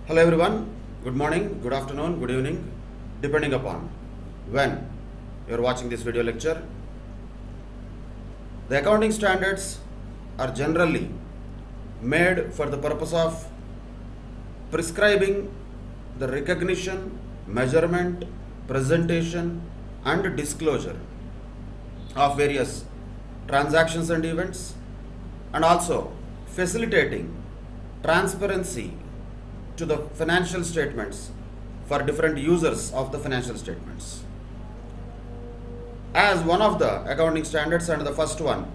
Hello everyone, good morning, good afternoon, good evening, depending upon when you are watching this video lecture. The accounting standards are generally made for the purpose of prescribing the recognition, measurement, presentation and disclosure of various transactions and events, and also facilitating transparency to the financial statements for different users of the financial statements. As one of the accounting standards and the first one,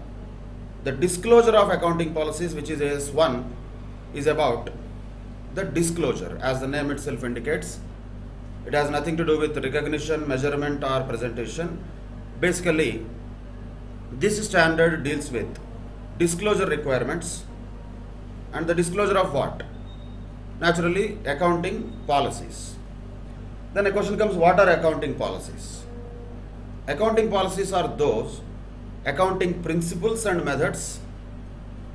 the disclosure of accounting policies, which is AS1, is about the disclosure. As the name itself indicates, it has nothing to do with recognition, measurement or presentation. Basically, this standard deals with disclosure requirements, and the disclosure of what? Naturally, accounting policies. Then a question comes, what are accounting policies? Accounting policies are those accounting principles and methods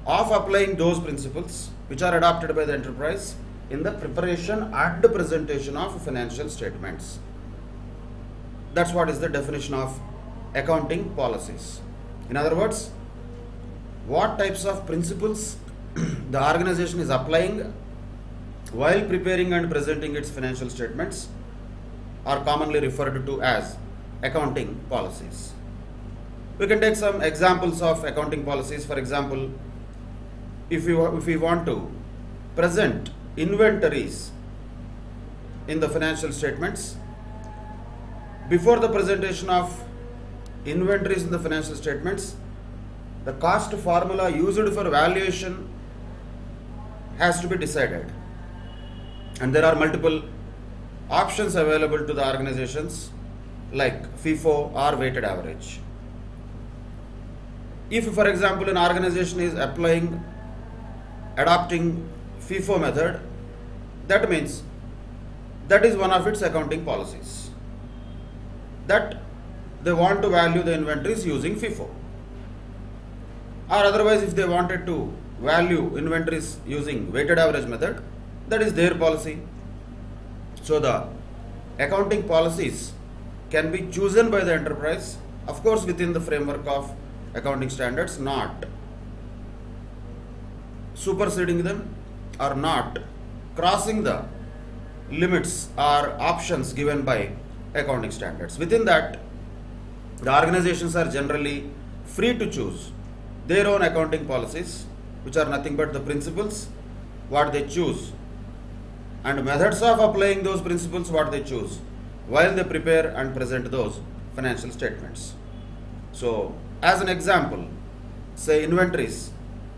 of applying those principles which are adopted by the enterprise in the preparation and the presentation of financial statements. That's what is the definition of accounting policies. In other words, what types of principles the organization is applying while preparing and presenting its financial statements are commonly referred to as accounting policies. We can take some examples of accounting policies. For example, if we want to present inventories in the financial statements, before the presentation of inventories in the financial statements, the cost formula used for valuation has to be decided. And there are multiple options available to the organizations like FIFO or weighted average. If, for example, an organization is adopting FIFO method, that means that is one of its accounting policies, that they want to value the inventories using FIFO. Or otherwise, if they wanted to value inventories using weighted average method, that is their policy. So the accounting policies can be chosen by the enterprise, of course within the framework of accounting standards, not superseding them or not crossing the limits or options given by accounting standards. Within that, the organizations are generally free to choose their own accounting policies, which are nothing but the principles what they choose, and methods of applying those principles what they choose while they prepare and present those financial statements. So, as an example, say inventories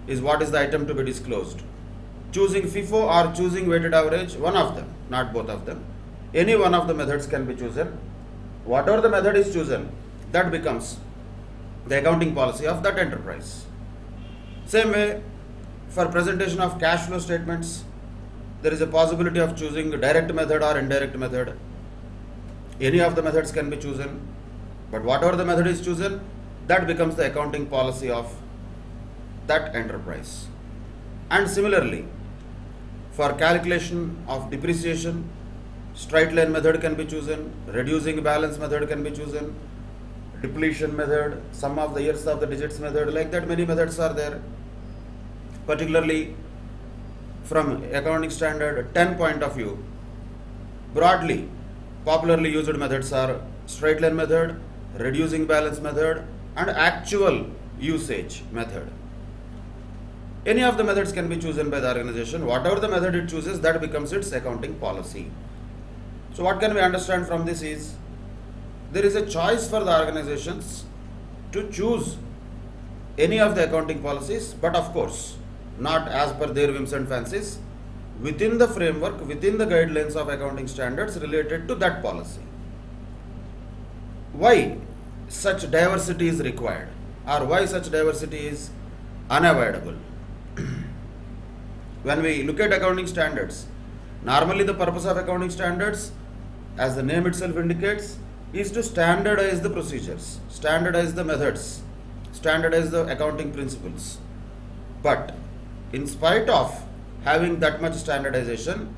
is what is the item to be disclosed. Choosing FIFO or choosing weighted average, one of them, not both of them. Any one of the methods can be chosen. Whatever the method is chosen, that becomes the accounting policy of that enterprise. Same way, for presentation of cash flow statements, there is a possibility of choosing direct method or indirect method. Any of the methods can be chosen, but whatever the method is chosen, that becomes the accounting policy of that enterprise. And similarly, for calculation of depreciation, straight line method can be chosen, reducing balance method can be chosen, depletion method, sum of the years of the digits method, like that many methods are there. Particularly from accounting standard 10 point of view, broadly popularly used methods are straight line method, reducing balance method and actual usage method. Any of the methods can be chosen by the organization. Whatever the method it chooses, that becomes its accounting policy. So what can we understand from this is, there is a choice for the organizations to choose any of the accounting policies, but of course not as per their whims and fancies, within the framework, within the guidelines of accounting standards related to that policy. Why such diversity is required, or why such diversity is unavoidable? When we look at accounting standards, normally the purpose of accounting standards, as the name itself indicates, is to standardize the procedures, standardize the methods, standardize the accounting principles. But in spite of having that much standardization,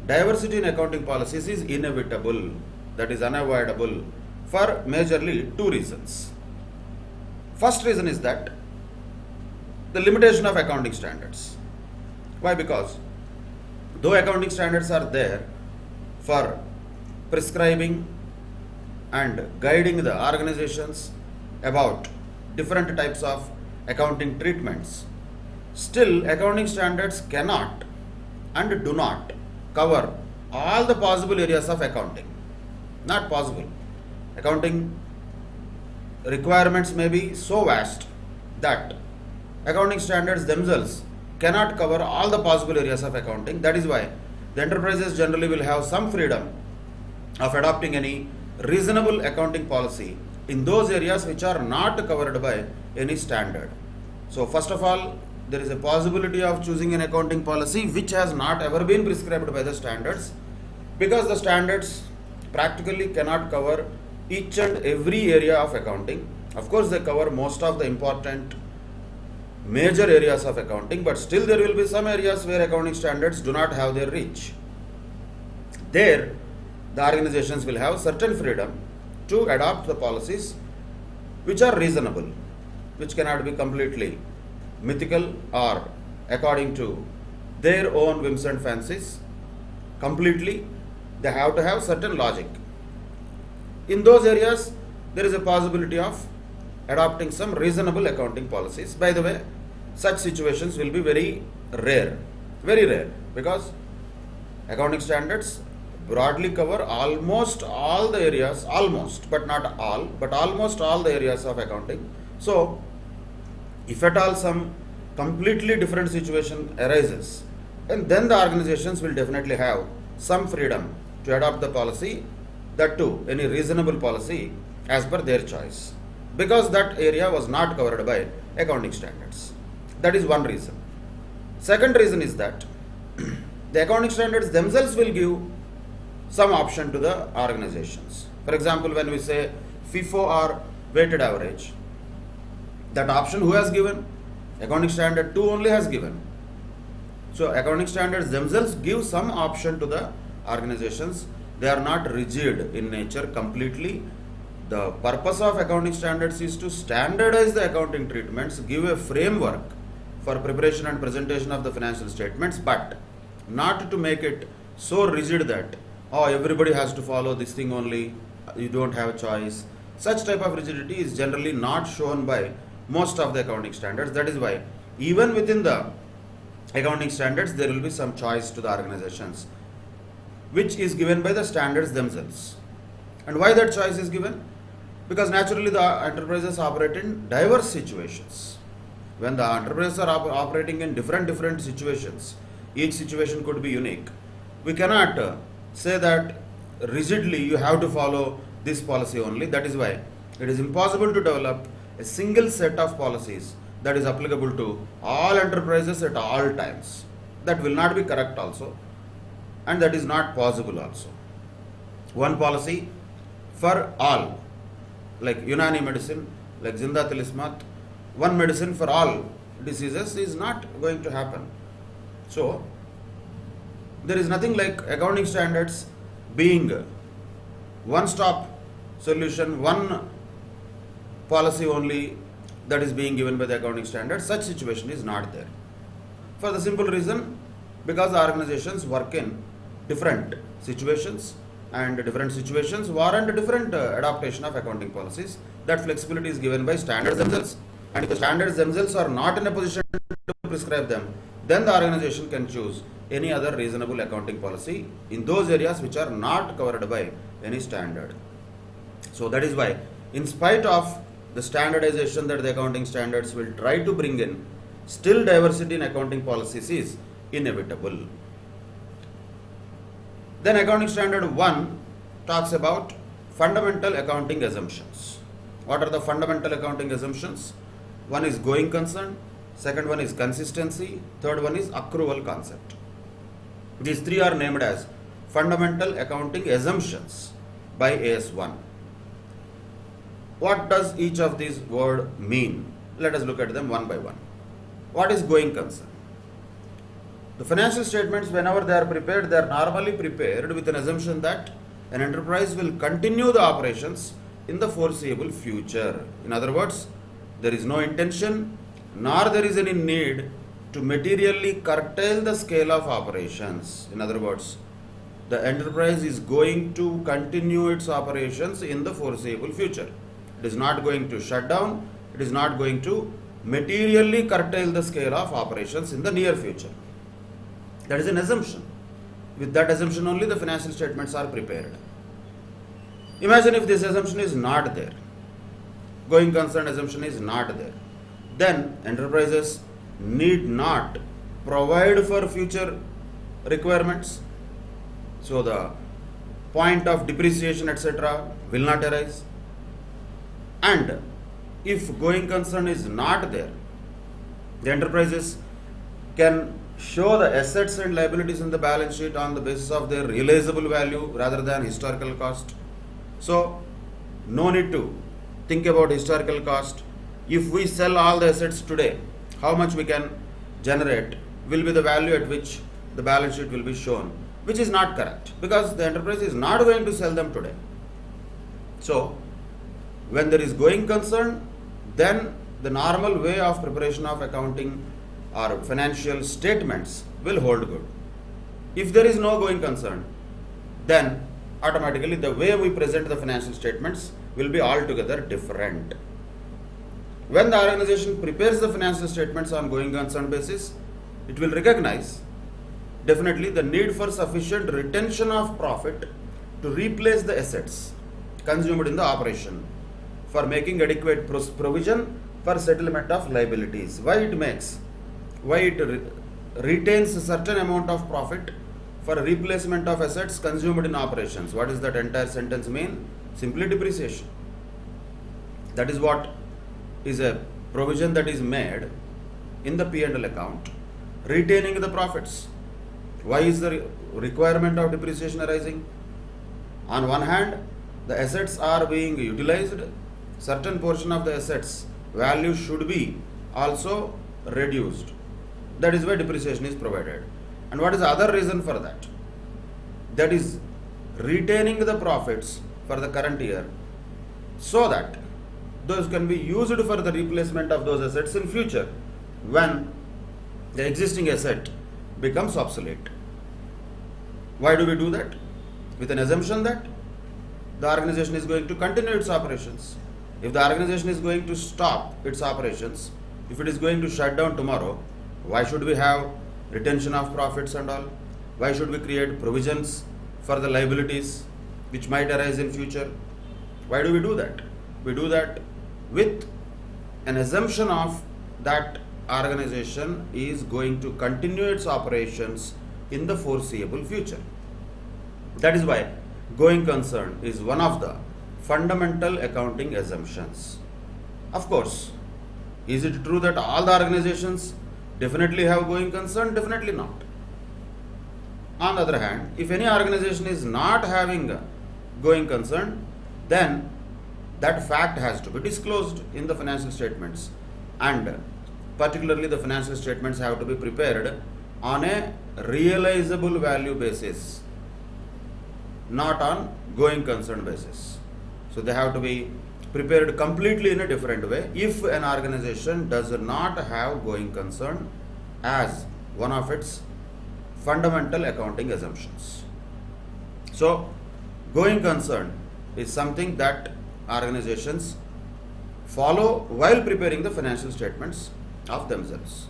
diversity in accounting policies is inevitable, that is unavoidable, for majorly two reasons. First reason is that the limitation of accounting standards. Why? Because though accounting standards are there for prescribing and guiding the organizations about different types of accounting treatments, still accounting standards cannot and do not cover all the possible areas of accounting. Not possible. Accounting requirements may be so vast that accounting standards themselves cannot cover all the possible areas of accounting. That is why the enterprises generally will have some freedom of adopting any reasonable accounting policy in those areas which are not covered by any standard. So first of all, there is a possibility of choosing an accounting policy which has not ever been prescribed by the standards, because the standards practically cannot cover each and every area of accounting. Of course, they cover most of the important major areas of accounting, but still there will be some areas where accounting standards do not have their reach. There, the organizations will have certain freedom to adopt the policies which are reasonable, which cannot be completely mythical or according to their own whims and fancies. Completely, they have to have certain logic. In those areas, there is a possibility of adopting some reasonable accounting policies. By the way, such situations will be very rare, because accounting standards broadly cover almost all the areas, almost, but not all, but almost all the areas of accounting. So, if at all some completely different situation arises, and then the organizations will definitely have some freedom to adopt the policy, that too, any reasonable policy as per their choice, because that area was not covered by accounting standards. That is one reason. Second reason is that the accounting standards themselves will give some option to the organizations. For example, when we say FIFO or weighted average, that option who has given? Accounting standard 2 only has given. So accounting standards themselves give some option to the organizations. They are not rigid in nature completely. The purpose of accounting standards is to standardize the accounting treatments, give a framework for preparation and presentation of the financial statements, but not to make it so rigid that everybody has to follow this thing only, you don't have a choice. Such type of rigidity is generally not shown by most of the accounting standards. That is why even within the accounting standards there will be some choice to the organizations, which is given by the standards themselves. And why that choice is given? Because naturally the enterprises operate in diverse situations. When the enterprises are operating in different situations, each situation could be unique. We cannot say that rigidly you have to follow this policy only. That is why it is impossible to develop a single set of policies that is applicable to all enterprises at all times. That will not be correct also, and that is not possible also. One policy for all, like Unani medicine, like Zinda Talismat, one medicine for all diseases is not going to happen. So, there is nothing like accounting standards being one-stop solution, one policy only that is being given by the accounting standards. Such situation is not there. For the simple reason, because the organizations work in different situations, and different situations warrant different adaptation of accounting policies. That flexibility is given by standards themselves, and if the standards themselves are not in a position to prescribe them, then the organization can choose any other reasonable accounting policy in those areas which are not covered by any standard. So that is why, in spite of the standardization that the accounting standards will try to bring in, still diversity in accounting policies is inevitable. Then accounting standard 1 talks about fundamental accounting assumptions. What are the fundamental accounting assumptions? One is going concern, second one is consistency, third one is accrual concept. These three are named as fundamental accounting assumptions by AS1. What does each of these words mean? Let us look at them one by one. What is going concern? The financial statements, whenever they are prepared, they are normally prepared with an assumption that an enterprise will continue the operations in the foreseeable future. In other words, there is no intention nor there is any need to materially curtail the scale of operations. In other words, the enterprise is going to continue its operations in the foreseeable future. It is not going to shut down, it is not going to materially curtail the scale of operations in the near future. That is an assumption. With that assumption only the financial statements are prepared. Imagine if this assumption is not there, going concern assumption is not there, then enterprises need not provide for future requirements. So the point of depreciation etc. will not arise. And if going concern is not there, the enterprises can show the assets and liabilities in the balance sheet on the basis of their realizable value rather than historical cost. So no need to think about historical cost. If we sell all the assets today, how much we can generate will be the value at which the balance sheet will be shown, which is not correct because the enterprise is not going to sell them today. So when there is going concern, then the normal way of preparation of accounting or financial statements will hold good. If there is no going concern, then automatically the way we present the financial statements will be altogether different. When the organization prepares the financial statements on going concern basis, it will recognize definitely the need for sufficient retention of profit to replace the assets consumed in the operation for making adequate provision for settlement of liabilities. Why it retains a certain amount of profit for replacement of assets consumed in operations. What does that entire sentence mean? Simply depreciation. That is what is a provision that is made in the P&L account, retaining the profits. Why is the requirement of depreciation arising? On one hand, the assets are being utilized, certain portion of the assets value should be also reduced. That is why depreciation is provided. And what is the other reason for that? That is retaining the profits for the current year so that those can be used for the replacement of those assets in future when the existing asset becomes obsolete. Why do we do that? With an assumption that the organization is going to continue its operations. If the organization is going to stop its operations, if it is going to shut down tomorrow, why should we have retention of profits and all? Why should we create provisions for the liabilities which might arise in future? Why do we do that? We do that with an assumption of that organization is going to continue its operations in the foreseeable future. That is why going concern is one of the fundamental accounting assumptions. Of course, is it true that all the organizations definitely have going concern? Definitely not. On the other hand, if any organization is not having going concern, then that fact has to be disclosed in the financial statements, and particularly the financial statements have to be prepared on a realizable value basis, not on going concern basis. So they have to be prepared completely in a different way if an organization does not have going concern as one of its fundamental accounting assumptions. So going concern is something that organizations follow while preparing the financial statements of themselves.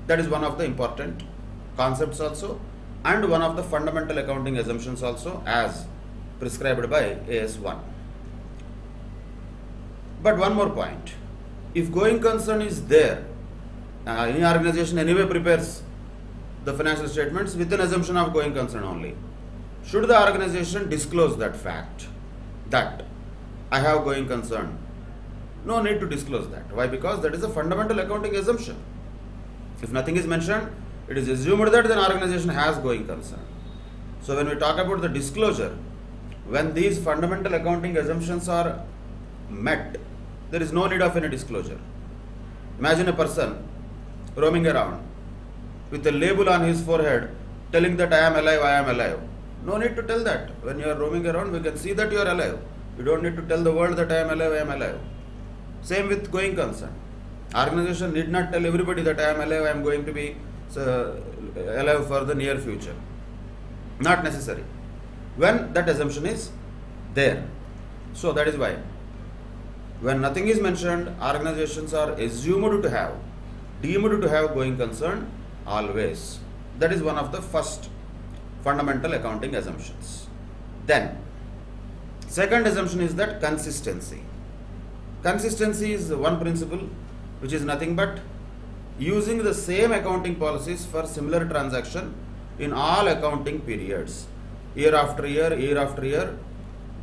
That is one of the important concepts also, and one of the fundamental accounting assumptions also as prescribed by AS1. But one more point, if going concern is there, any organization anyway prepares the financial statements with an assumption of going concern only. Should the organization disclose that fact that I have going concern? No need to disclose that. Why? Because that is a fundamental accounting assumption. If nothing is mentioned, it is assumed that an organization has going concern. So when we talk about the disclosure, when these fundamental accounting assumptions are met, there is no need of any disclosure. Imagine a person roaming around with a label on his forehead telling that I am alive, I am alive. No need to tell that. When you are roaming around, we can see that you are alive. You don't need to tell the world that I am alive, I am alive. Same with going concern. Organization need not tell everybody that I am alive, I am going to be alive for the near future. Not necessary. When that assumption is there. So that is why when nothing is mentioned, organizations are assumed to have, deemed to have going concern always. That is one of the first fundamental accounting assumptions. Then, second assumption is that consistency. Consistency is one principle which is nothing but using the same accounting policies for similar transaction in all accounting periods. Year after year,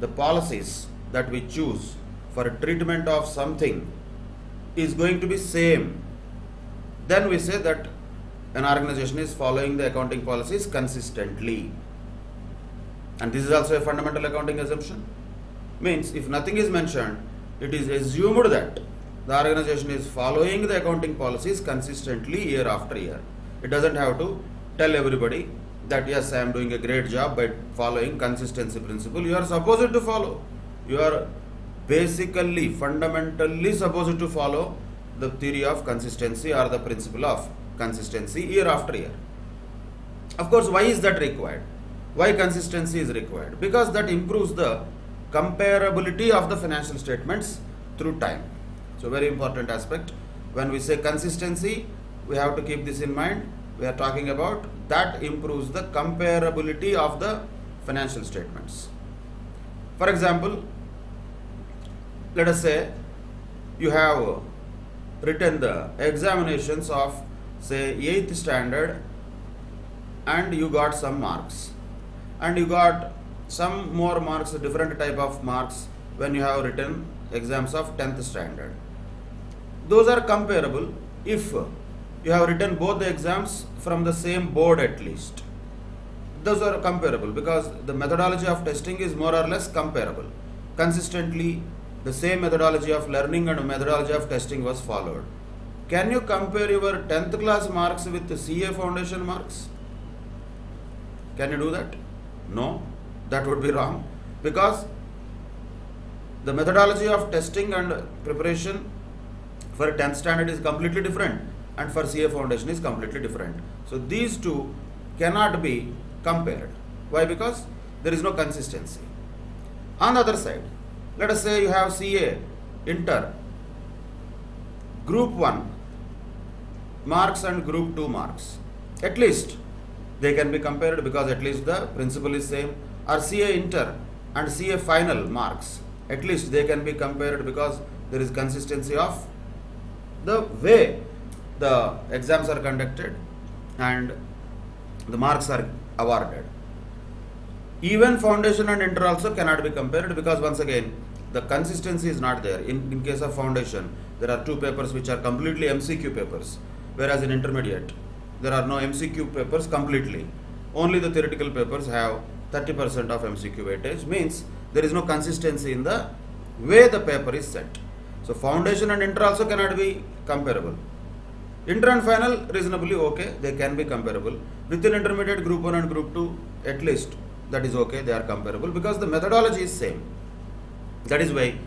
the policies that we choose for treatment of something is going to be same. Then we say that an organization is following the accounting policies consistently. And this is also a fundamental accounting assumption. Means if nothing is mentioned, it is assumed that the organization is following the accounting policies consistently year after year. It doesn't have to tell everybody that yes, I am doing a great job by following consistency principle. You are supposed to follow. You are basically, fundamentally supposed to follow the theory of consistency or the principle of consistency year after year. Of course, why is that required? Why consistency is required? Because that improves the comparability of the financial statements through time. So very important aspect. When we say consistency, we have to keep this in mind. We are talking about that improves the comparability of the financial statements. For example, let us say you have written the examinations of say 8th standard and you got some marks, and you got some more marks, different type of marks when you have written exams of 10th standard. Those are comparable if you have written both the exams from the same board at least. Those are comparable because the methodology of testing is more or less comparable. Consistently, the same methodology of learning and methodology of testing was followed. Can you compare your 10th class marks with the CA foundation marks? Can you do that? No, that would be wrong, because the methodology of testing and preparation for 10th standard is completely different and for CA foundation is completely different. So these two cannot be compared. Why? Because there is no consistency. On the other side, let us say you have CA Inter Group 1 marks and Group 2 marks. At least they can be compared because at least the principle is same. Or CA Inter and CA Final marks. At least they can be compared because there is consistency of the way the exams are conducted and the marks are awarded. Even foundation and inter also cannot be compared because once again the consistency is not there. In case of foundation, there are two papers which are completely MCQ papers, whereas in intermediate there are no MCQ papers completely. Only the theoretical papers have 30% of MCQ weightage, means there is no consistency in the way the paper is set. So foundation and inter also cannot be comparable. Inter and final reasonably okay, they can be comparable. Within intermediate group 1 and group 2, at least that is okay, they are comparable because the methodology is same. That is why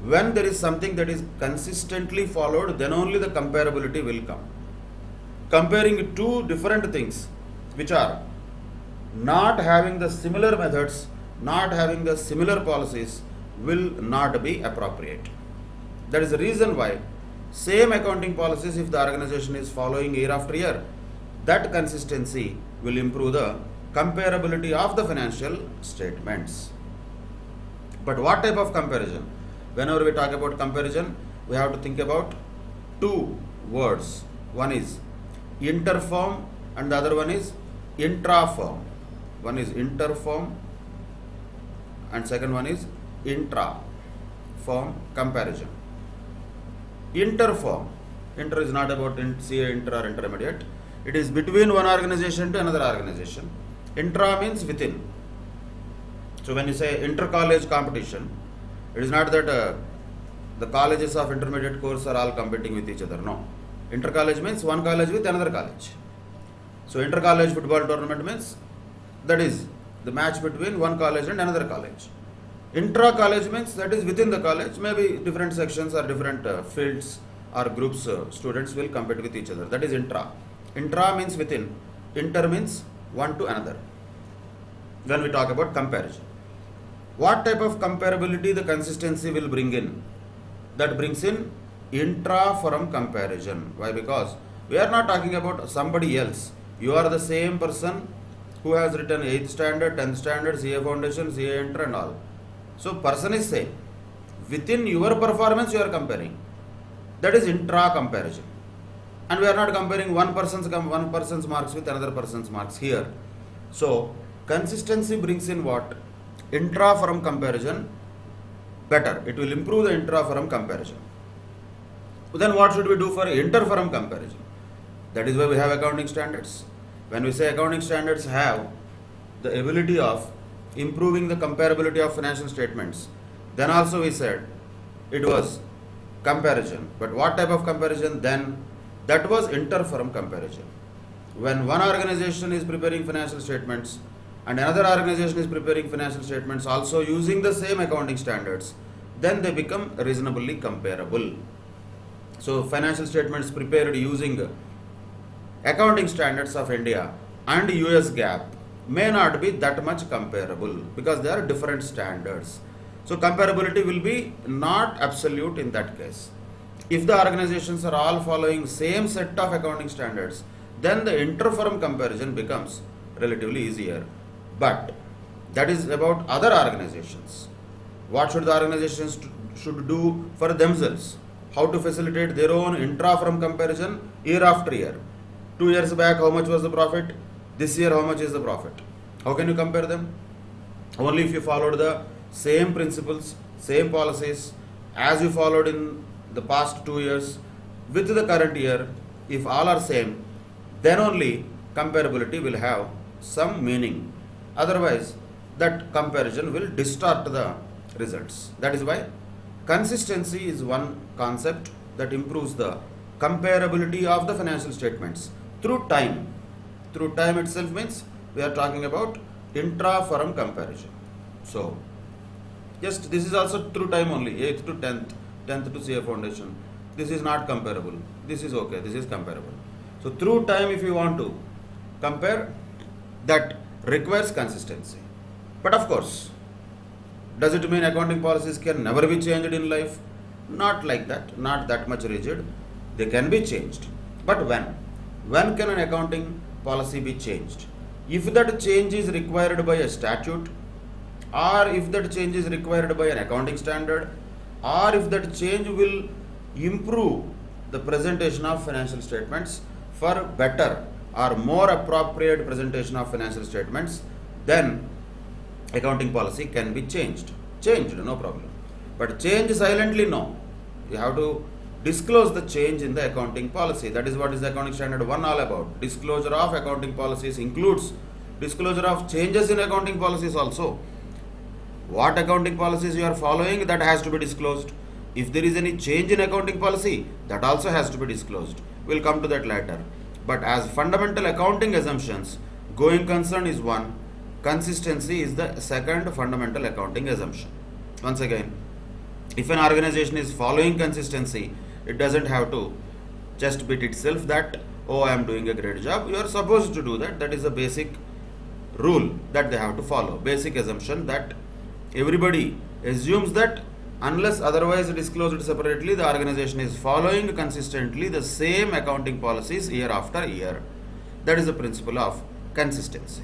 when there is something that is consistently followed, then only the comparability will come. Comparing two different things which are not having the similar methods, not having the similar policies will not be appropriate. That is the reason why same accounting policies, if the organization is following year after year, that consistency will improve the comparability of the financial statements. But what type of comparison? Whenever we talk about comparison, we have to think about two words. One is interfirm and the other one is intrafirm. One is interfirm and second one is intrafirm comparison. Interfirm. Inter is not about CA inter or intermediate. It is between one organization to another organization. Intra means within. So when you say inter-college competition, it is not that the colleges of intermediate course are all competing with each other. No. Inter-college means one college with another college. So inter-college football tournament means that is the match between one college and another college. Intra-college means that is within the college, maybe different sections or different fields or groups, students will compete with each other. That is intra. Intra means within, inter means one to another. When we talk about comparison, what type of comparability the consistency will bring in? That brings in intra-firm comparison. Why? Because we are not talking about somebody else. You are the same person who has written 8th standard, 10th standard, CA foundation, CA inter and all. So person is same. Within your performance you are comparing. That is intra comparison. And we are not comparing one person's marks with another person's marks here. So consistency brings in what? Intra-firm comparison better. It will improve the intra-firm comparison. Then what should we do for inter-firm comparison? That is why we have accounting standards. When we say accounting standards have the ability of improving the comparability of financial statements, then also we said it was comparison. But what type of comparison then? That was inter-firm comparison. When one organization is preparing financial statements and another organization is preparing financial statements also using the same accounting standards, then they become reasonably comparable. So financial statements prepared using accounting standards of India and US GAAP may not be that much comparable because they are different standards. So comparability will be not absolute in that case. If the organizations are all following same set of accounting standards, then the inter-firm comparison becomes relatively easier. But that is about other organizations. What should the organizations should do for themselves? How to facilitate their own intra-firm comparison year after year. 2 years back, how much was the profit? This year, how much is the profit? How can you compare them? Only if you followed the same principles, same policies as you followed in the past 2 years with the current year. If all are same, then only comparability will have some meaning. Otherwise, that comparison will distort the results. That is why consistency is one concept that improves the comparability of the financial statements through time. Through time itself means we are talking about intra-firm comparison. So, just this is also through time only, 8th to 10th, 10th to CA foundation. This is not comparable. This is okay, this is comparable. So, through time if you want to compare, that requires consistency. But of course, does it mean accounting policies can never be changed in life? Not like that, not that much rigid. They can be changed. But when? When can an accounting policy be changed? If that change is required by a statute, or if that change is required by an accounting standard, or if that change will improve the presentation of financial statements for better or more appropriate presentation of financial statements, then accounting policy can be changed. Changed, no problem. But change silently, no. You have to disclose the change in the accounting policy. That is what is the accounting standard 1 all about. Disclosure of accounting policies includes disclosure of changes in accounting policies also. What accounting policies you are following, that has to be disclosed. If there is any change in accounting policy, that also has to be disclosed. We'll come to that later. But as fundamental accounting assumptions, going concern is one, consistency is the second fundamental accounting assumption. Once again, if an organization is following consistency, it doesn't have to just beat itself that, oh, I am doing a great job. You are supposed to do that. That is a basic rule that they have to follow. Basic assumption that everybody assumes that unless otherwise disclosed separately, the organization is following consistently the same accounting policies year after year. That is the principle of consistency.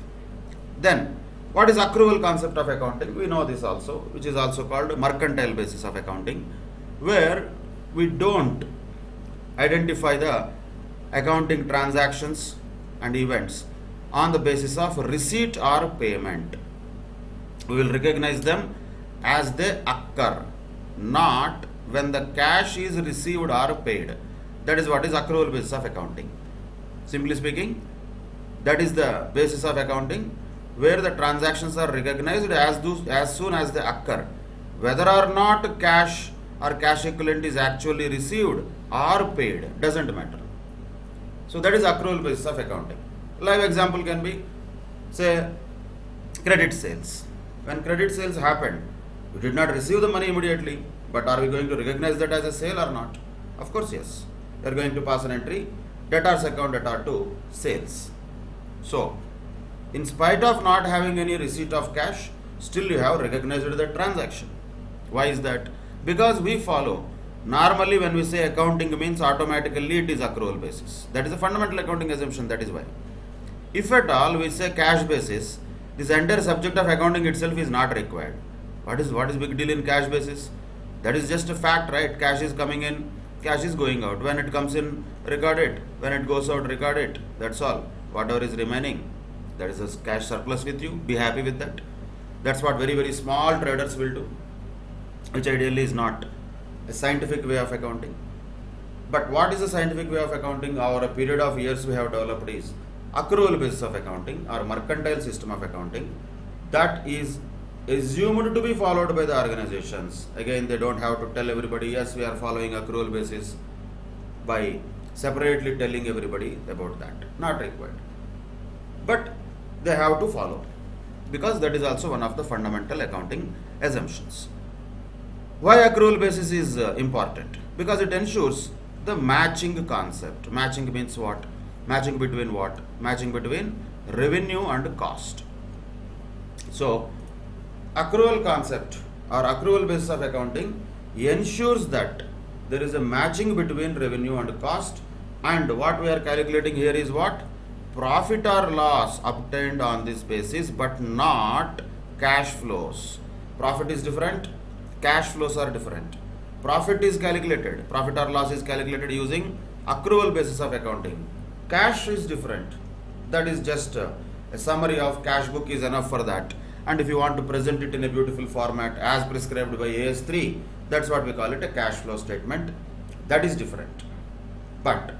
Then, what is accrual concept of accounting? We know this also, which is also called mercantile basis of accounting, where we don't identify the accounting transactions and events on the basis of receipt or payment. We will recognize them as they occur, not when the cash is received or paid. That is what is accrual basis of accounting. Simply speaking, that is the basis of accounting, where the transactions are recognized as soon as they occur. Whether or not cash or cash equivalent is actually received or paid doesn't matter. So that is accrual basis of accounting. Live example can be, say, credit sales. When credit sales happened, we did not receive the money immediately, but are we going to recognize that as a sale or not? Of course, yes. We are going to pass an entry, debtors account debtor to sales. So, in spite of not having any receipt of cash, still you have recognized the transaction. Why is that? Because we follow. Normally, when we say accounting means automatically it is accrual basis. That is a fundamental accounting assumption. That is why. If at all we say cash basis, this entire subject of accounting itself is not required. What is big deal in cash basis? That is just a fact, right? Cash is coming in, cash is going out. When it comes in, record it. When it goes out, record it. That's all. Whatever is remaining, that is a cash surplus with you. Be happy with that. That's what very, very small traders will do, which ideally is not a scientific way of accounting. But what is a scientific way of accounting? Over a period of years we have developed is accrual basis of accounting or mercantile system of accounting that is assumed to be followed by the organizations. Again, they don't have to tell everybody, yes, we are following accrual basis by separately telling everybody about that. Not required. But they have to follow, because that is also one of the fundamental accounting assumptions. Why accrual basis is important? Because it ensures the matching concept. Matching means what? Matching between what? Matching between revenue and cost. So, accrual concept or accrual basis of accounting ensures that there is a matching between revenue and cost, and what we are calculating here is what? Profit or loss obtained on this basis, but not cash flows. Profit is different, cash flows are different. Profit is calculated, profit or loss is calculated using accrual basis of accounting. Cash is different. That is just a summary of cash book is enough for that. And if you want to present it in a beautiful format as prescribed by AS3, that's what we call it a cash flow statement. That is different. But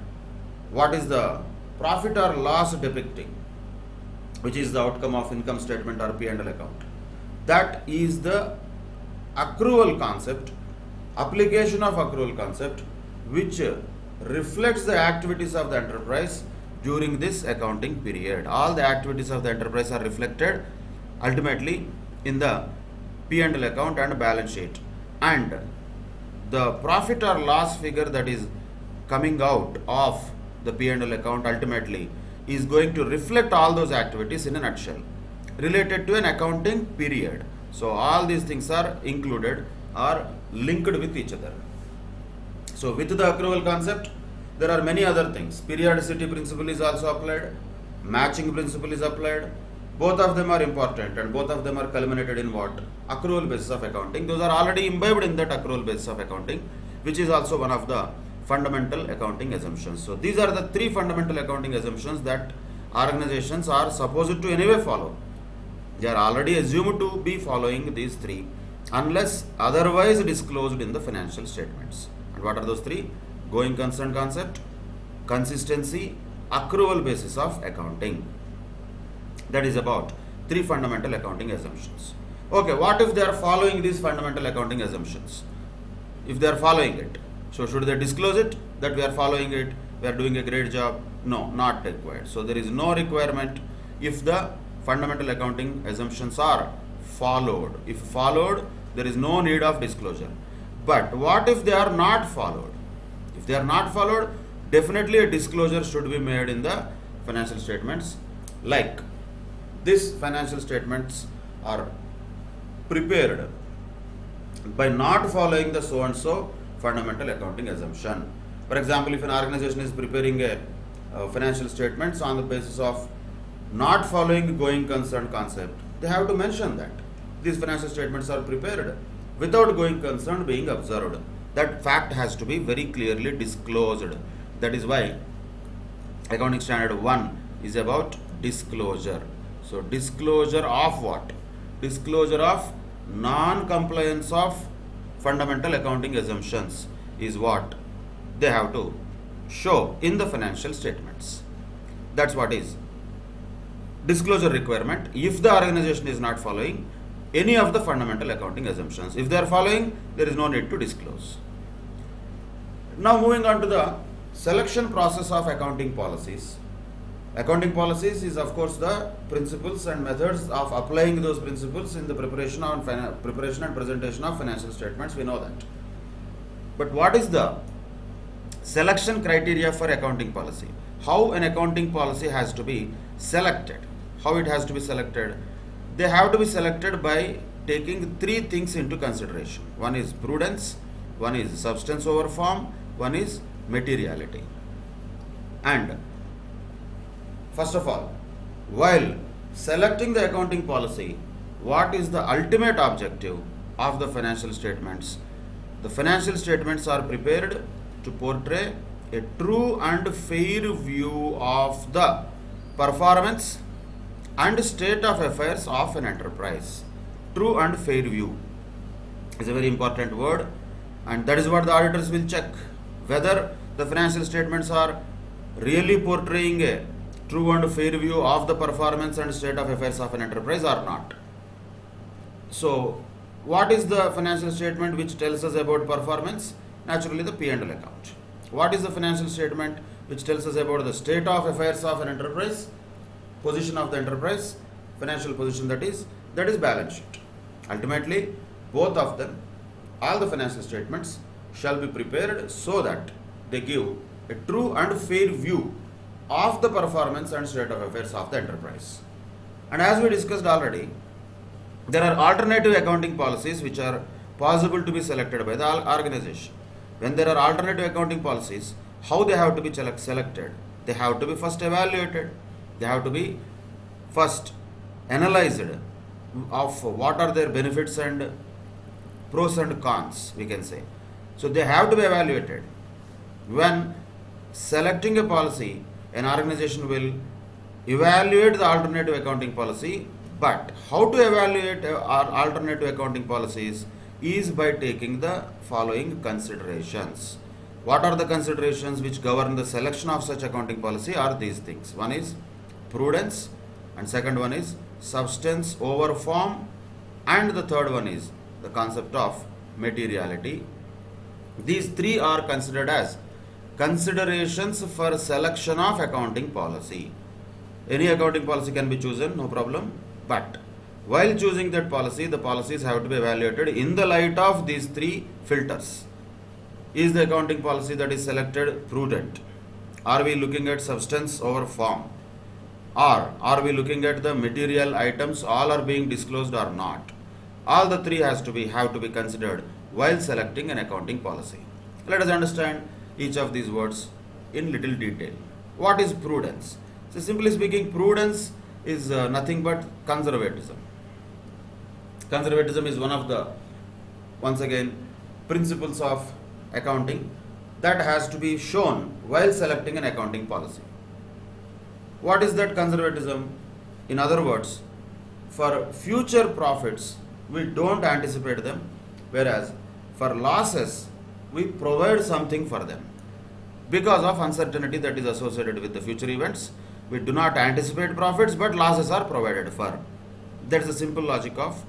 what is the profit or loss depicting, which is the outcome of income statement or P&L account? That is the accrual concept, application of accrual concept, which reflects the activities of the enterprise during this accounting period. All the activities of the enterprise are reflected ultimately in the P&L account and balance sheet, and the profit or loss figure that is coming out of the P&L account ultimately is going to reflect all those activities in a nutshell related to an accounting period. So all these things are included or linked with each other. So with the accrual concept, there are many other things. Periodicity principle is also applied, matching principle is applied. Both of them are important and both of them are culminated in what? Accrual basis of accounting. Those are already imbibed in that accrual basis of accounting, which is also one of the fundamental accounting assumptions. So these are the three fundamental accounting assumptions that organizations are supposed to anyway follow. They are already assumed to be following these three unless otherwise disclosed in the financial statements. And what are those three? Going concern concept, consistency, accrual basis of accounting. That is about three fundamental accounting assumptions. Okay, what if they are following these fundamental accounting assumptions? If they are following it, so should they disclose it that we are following it, we are doing a great job? No, not required. So there is no requirement if the fundamental accounting assumptions are followed. If followed, there is no need of disclosure. But what if they are not followed? If they are not followed, definitely a disclosure should be made in the financial statements. Like these financial statements are prepared by not following the so and so fundamental accounting assumption. For example, if an organization is preparing a financial statements on the basis of not following going concern concept, they have to mention that these financial statements are prepared without going concern being observed. That fact has to be very clearly disclosed. That is why accounting standard 1 is about disclosure. So disclosure of what? Disclosure of non-compliance of fundamental accounting assumptions is what they have to show in the financial statements. That's what is disclosure requirement if the organization is not following any of the fundamental accounting assumptions. If they are following, there is no need to disclose. Now moving on to the selection process of accounting policies. Accounting policies is of course the principles and methods of applying those principles in the preparation and presentation of financial statements. We know that. But what is the selection criteria for accounting policy? How an accounting policy has to be selected? How it has to be selected? They have to be selected by taking three things into consideration. One is prudence, one is substance over form, one is materiality. And first of all, while selecting the accounting policy, what is the ultimate objective of the financial statements? The financial statements are prepared to portray a true and fair view of the performance and state of affairs of an enterprise. True and fair view is a very important word, and that is what the auditors will check, whether the financial statements are really portraying a true and fair view of the performance and state of affairs of an enterprise or not. So, what is the financial statement which tells us about performance? Naturally, the P&L account. What is the financial statement which tells us about the state of affairs of an enterprise? Position of the enterprise, financial position, that is balance sheet. Ultimately, both of them, all the financial statements shall be prepared so that they give a true and fair view of the performance and state of affairs of the enterprise. And as we discussed already, there are alternative accounting policies which are possible to be selected by the organization. When there are alternative accounting policies, how they have to be selected? They have to be first evaluated. They have to be first analyzed of what are their benefits and pros and cons, we can say. So they have to be evaluated. When selecting a policy, an organization will evaluate the alternative accounting policy, but how to evaluate our alternative accounting policies is by taking the following considerations. What are the considerations which govern the selection of such accounting policy are these things. One is prudence, and second one is substance over form, and the third one is the concept of materiality. These three are considered as considerations for selection of accounting policy. Any accounting policy can be chosen, no problem, but while choosing that policy, the policies have to be evaluated in the light of these three filters. Is the accounting policy that is selected prudent? Are we looking at substance over form? Or are we looking at the material items, all are being disclosed or not? All the three have to be considered while selecting an accounting policy. Let us understand each of these words in little detail. What is prudence? So simply speaking, prudence is nothing but conservatism. Conservatism is one of the, once again, principles of accounting that has to be shown while selecting an accounting policy. What is that conservatism? In other words, for future profits, we don't anticipate them, whereas for losses, we provide something for them. Because of uncertainty that is associated with the future events, we do not anticipate profits, but losses are provided for. That's the simple logic of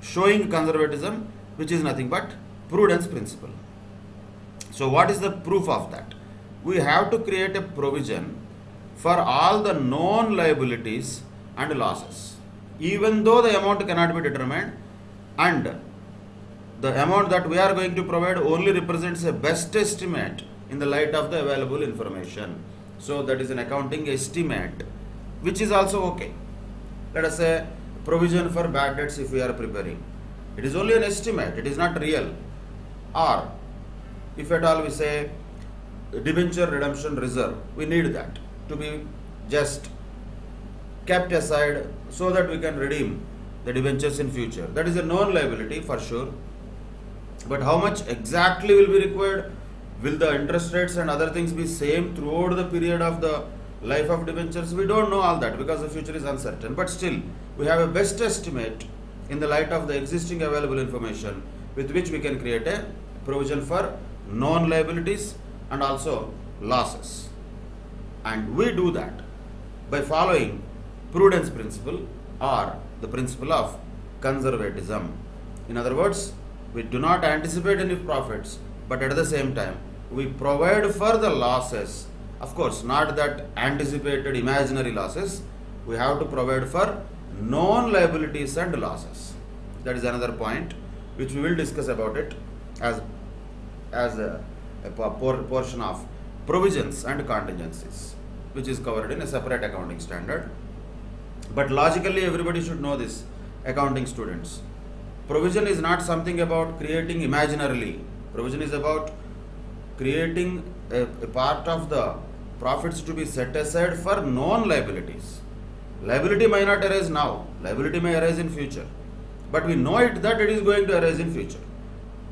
showing conservatism, which is nothing but prudence principle. So what is the proof of that? We have to create a provision for all the known liabilities and losses, even though the amount cannot be determined, and the amount that we are going to provide only represents a best estimate in the light of the available information. So that is an accounting estimate, which is also okay. Let us say provision for bad debts if we are preparing. It is only an estimate, it is not real. Or if at all we say debenture redemption reserve, we need that to be just kept aside so that we can redeem the debentures in future. That is a known liability for sure. But how much exactly will be required? Will the interest rates and other things be same throughout the period of the life of debentures? We don't know all that because the future is uncertain. But still, we have a best estimate in the light of the existing available information with which we can create a provision for known liabilities and also losses. And we do that by following prudence principle or the principle of conservatism. In other words, we do not anticipate any profits, but at the same time, we provide for the losses Of course, not that anticipated imaginary losses. We have to provide for known liabilities and losses. That is another point which we will discuss about it as a portion of provisions and contingencies, which is covered in a separate accounting standard. But logically, everybody should know this, accounting students. Provision is not something about creating imaginarily. Provision is about creating a part of the profits to be set aside for known liabilities. Liability may not arise now, liability may arise in future, but we know it that it is going to arise in future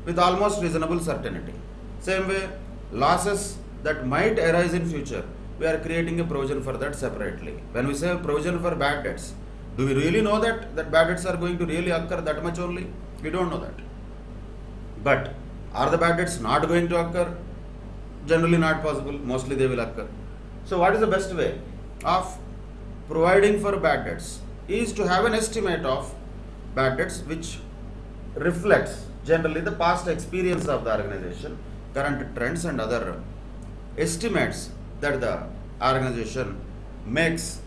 with almost reasonable certainty. Same way, losses that might arise in future, we are creating a provision for that separately. When we say provision for bad debts, do we really know that bad debts are going to really occur that much only? We don't know that. But are the bad debts not going to occur? Generally not possible. Mostly they will occur. So what is the best way of providing for bad debts? Is to have an estimate of bad debts which reflects generally the past experience of the organization, current trends and other estimates that the organization makes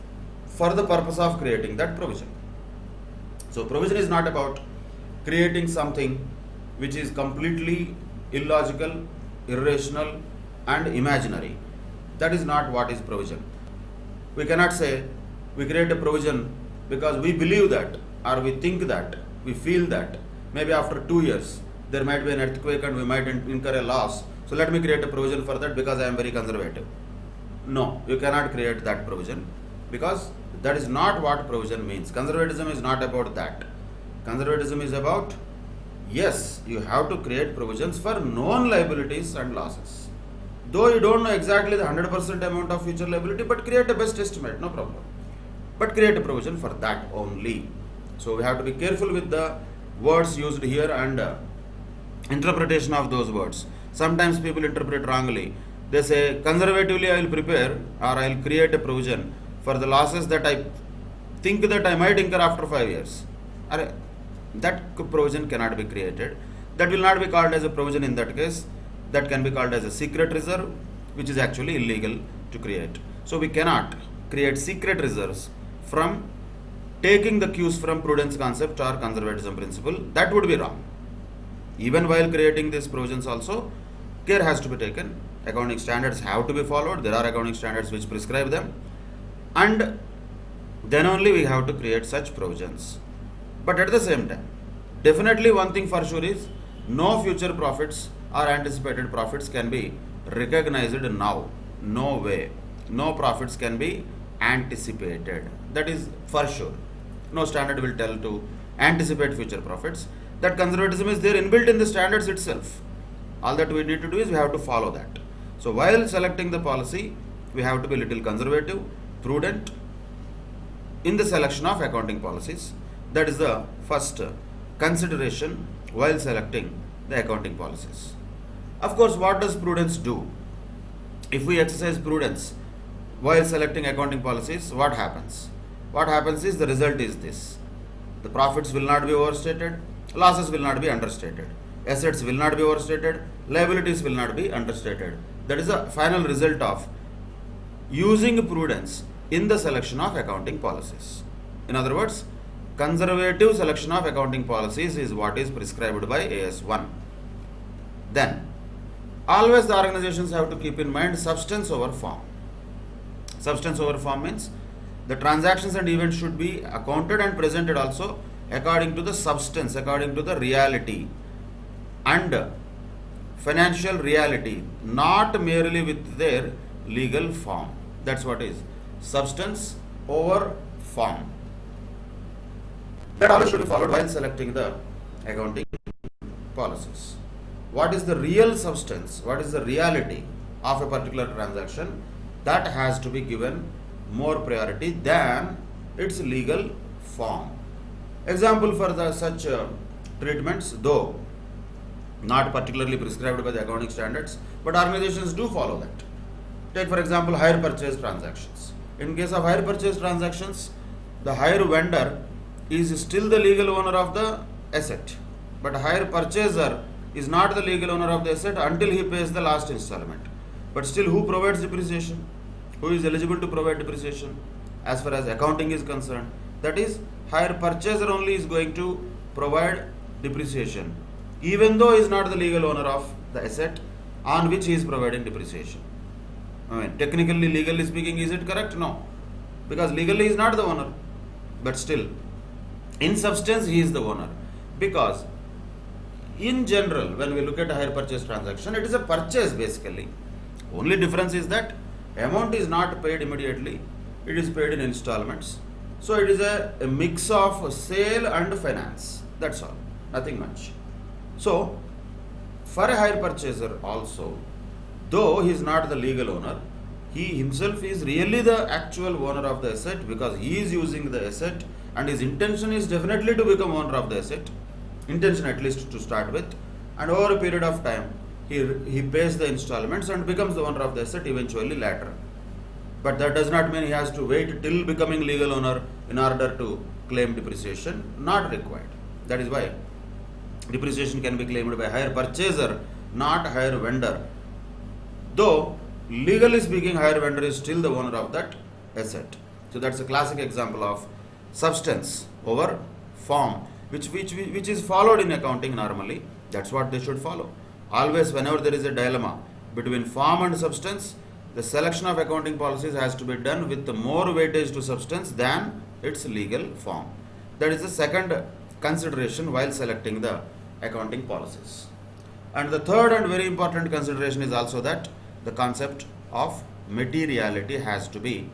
for the purpose of creating that provision. So provision is not about creating something which is completely illogical, irrational and imaginary. That is not what is provision. We cannot say we create a provision because we believe that, or we think that, we feel that maybe after 2 years there might be an earthquake and we might incur a loss. So let me create a provision for that because I am very conservative. No, you cannot create that provision because that is not what provision means. Conservatism is not about that. Conservatism is about, yes, you have to create provisions for known liabilities and losses. Though you don't know exactly the 100% amount of future liability, but create a best estimate, no problem. But create a provision for that only. So we have to be careful with the words used here and interpretation of those words. Sometimes people interpret wrongly. They say, conservatively I will prepare or I will create a provision for the losses that I think that I might incur after 5 years. That provision cannot be created. That will not be called as a provision in that case. That can be called as a secret reserve, which is actually illegal to create. So we cannot create secret reserves from taking the cues from prudence concept or conservatism principle. That would be wrong. Even while creating these provisions also, care has to be taken. Accounting standards have to be followed. There are accounting standards which prescribe them. And then only we have to create such provisions. But at the same time, definitely one thing for sure is no future profits or anticipated profits can be recognized now. No way. No profits can be anticipated. That is for sure. No standard will tell to anticipate future profits. That conservatism is there inbuilt in the standards itself. All that we need to do is we have to follow that. So while selecting the policy, we have to be little conservative, prudent in the selection of accounting policies. That is the first consideration while selecting the accounting policies. Of course, what does prudence do? If we exercise prudence while selecting accounting policies, what happens? What happens is the result is this. The profits will not be overstated, losses will not be understated, assets will not be overstated, liabilities will not be understated. That is the final result of using prudence in the selection of accounting policies. In other words, conservative selection of accounting policies is what is prescribed by AS1. Then, always the organizations have to keep in mind substance over form. Substance over form means the transactions and events should be accounted and presented also according to the substance, according to the reality and financial reality, not merely with their legal form. That's what is substance over form. That always should be followed while selecting the accounting policies. What is the real substance? What is the reality of a particular transaction? That has to be given more priority than its legal form. Example for the such treatments, though not particularly prescribed by the accounting standards, but organizations do follow that. Take for example hire purchase transactions. In case of hire purchase transactions, the hire vendor is still the legal owner of the asset, but hire purchaser is not the legal owner of the asset until he pays the last installment. But still, who provides depreciation? who is eligible to provide depreciation as far as accounting is concerned. That is, hire purchaser only is going to provide depreciation, even though he is not the legal owner of the asset on which he is providing depreciation. I mean, technically, legally speaking, is it correct? No, because legally he is not the owner, but still, in substance, he is the owner, because in general, when we look at a hire purchase transaction, it is a purchase basically. Only difference is that amount is not paid immediately, it is paid in installments. So it is a mix of sale and finance. That's all, nothing much. So for a hire purchaser also, though he is not the legal owner, he himself is really the actual owner of the asset, because he is using the asset and his intention is definitely to become owner of the asset, intention at least to start with, and over a period of time he pays the installments and becomes the owner of the asset eventually later. But that does not mean he has to wait till becoming legal owner in order to claim depreciation. Not required. That is why depreciation can be claimed by hire purchaser, not hire vendor. Though legally speaking, hire vendor is still the owner of that asset. So that's a classic example of substance over form, which is followed in accounting normally. That's what they should follow. Always, whenever there is a dilemma between form and substance, the selection of accounting policies has to be done with more weightage to substance than its legal form. That is the second consideration while selecting the accounting policies. And the third and very important consideration is also that the concept of materiality has to be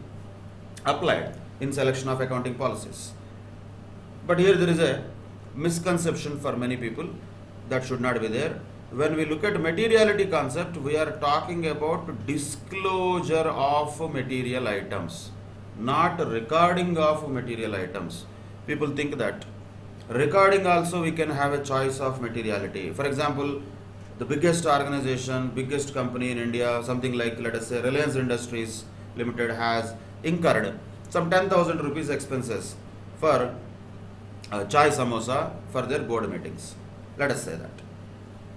applied in selection of accounting policies. But here there is a misconception for many people that should not be there. When we look at materiality concept, we are talking about disclosure of material items, not recording of material items. People think that recording also we can have a choice of materiality. For example, the biggest organization, biggest company in India, something like, let us say, Reliance Industries Limited has incurred some 10,000 rupees expenses for chai samosa for their board meetings. Let us say that.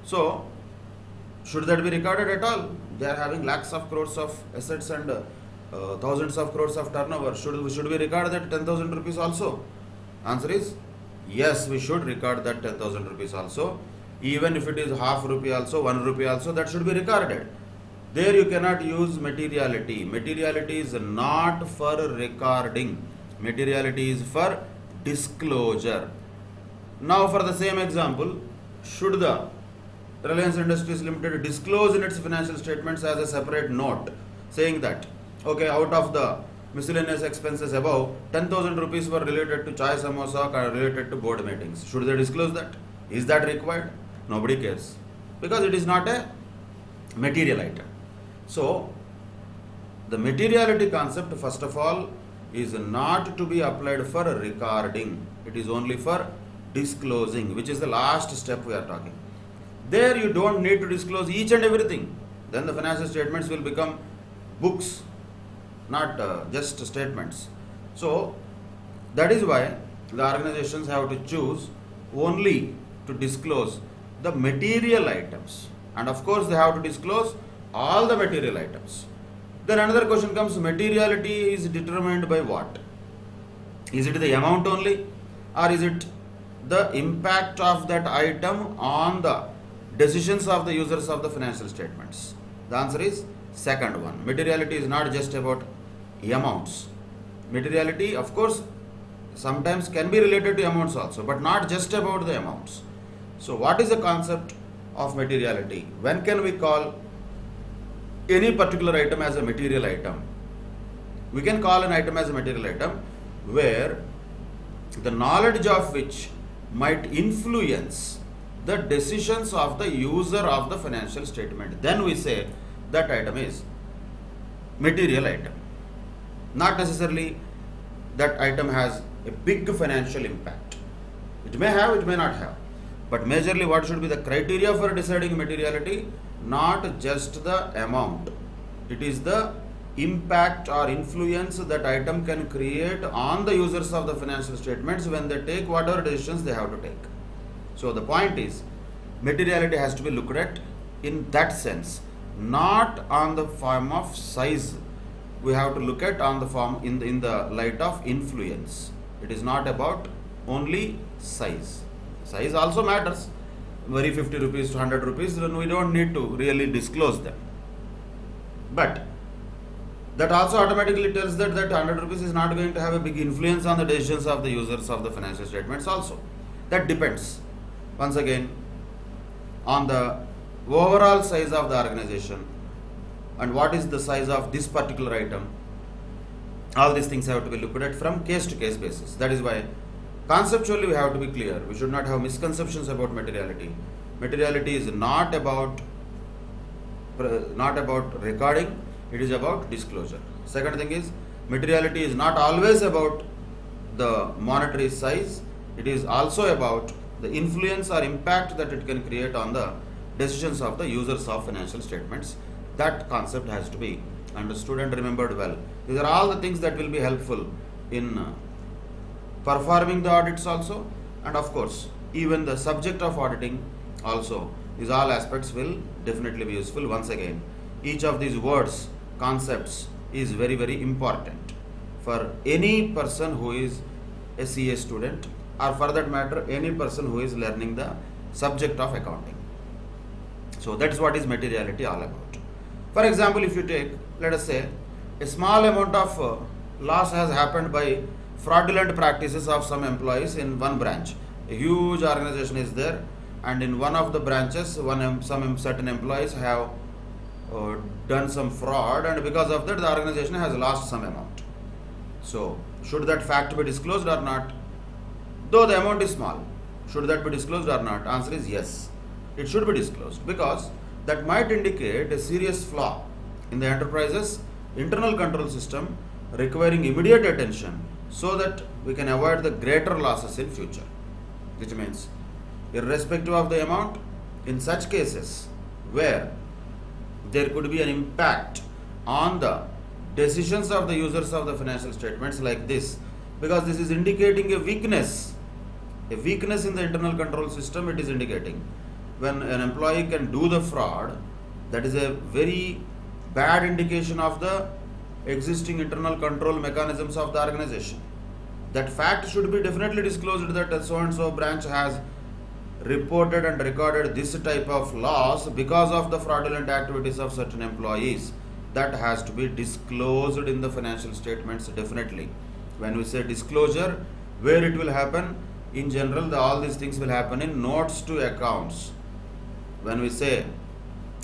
So, should that be recorded at all? They are having lakhs of crores of assets and thousands of crores of turnover. Should we record that 10,000 rupees also? Answer is yes, we should record that 10,000 rupees also. Even if it is half rupee also, 1 rupee also, that should be recorded. There you cannot use materiality. Materiality is not for recording. Materiality is for disclosure. Now for the same example, should the Reliance Industries Limited disclose in its financial statements as a separate note saying that, okay, out of the miscellaneous expenses above, 10,000 rupees were related to chai samosa or related to board meetings. Should they disclose that? Is that required? Nobody cares, because it is not a material item. So, the materiality concept, first of all, is not to be applied for recording. It is only for disclosing, which is the last step we are talking. There you don't need to disclose each and everything. Then the financial statements will become books, not just statements. So that is why the organizations have to choose only to disclose the material items. And of course they have to disclose all the material items. Then another question comes, materiality is determined by what? Is it the amount only, or is it the impact of that item on the decisions of the users of the financial statements? The answer is second one. Materiality is not just about amounts. Materiality, of course, sometimes can be related to amounts also, but not just about the amounts. So what is the concept of materiality? When can we call any particular item as a material item? We can call an item as a material item where the knowledge of which might influence the decisions of the user of the financial statement. Then we say that item is material item. Not necessarily that item has a big financial impact. It may have, it may not have. But majorly what should be the criteria for deciding materiality? Not just the amount. It is the impact or influence that item can create on the users of the financial statements when they take whatever decisions they have to take. So the point is, materiality has to be looked at in that sense, not on the form of size. we have to look at on the form in the light of influence. It is not about only size. Size also matters. Very 50 rupees to 100 rupees, then we don't need to really disclose them. But that also automatically tells that 100 rupees is not going to have a big influence on the decisions of the users of the financial statements also. That depends, once again, on the overall size of the organization and what is the size of this particular item. All these things have to be looked at from case to case basis. That is why conceptually we have to be clear. We should not have misconceptions about materiality. Materiality is not about recording, it is about disclosure. Second thing is, materiality is not always about the monetary size, it is also about the influence or impact that it can create on the decisions of the users of financial statements. That concept has to be understood and remembered well. These are all the things that will be helpful in performing the audits also, and of course even the subject of auditing also. These all aspects will definitely be useful. Once again, each of these words, concepts is very very important for any person who is a CA student, or for that matter any person who is learning the subject of accounting. So that is what is materiality all about. For example, if you take, let us say, a small amount of loss has happened by fraudulent practices of some employees in one branch. A huge organization is there, and in one of the branches, some certain employees have done some fraud, and because of that the organization has lost some amount. So should that fact be disclosed or not? Though the amount is small, should that be disclosed or not? Answer is yes, it should be disclosed, because that might indicate a serious flaw in the enterprise's internal control system requiring immediate attention, so that we can avoid the greater losses in future. Which means, irrespective of the amount, in such cases where there could be an impact on the decisions of the users of the financial statements like this, because this is indicating a weakness in the internal control system. It is indicating when an employee can do the fraud, that is a very bad indication of the existing internal control mechanisms of the organization. That fact should be definitely disclosed, that so and so branch has reported and recorded this type of loss because of the fraudulent activities of certain employees. That has to be disclosed in the financial statements definitely. When we say disclosure, where it will happen? In general, all these things will happen in notes to accounts. When we say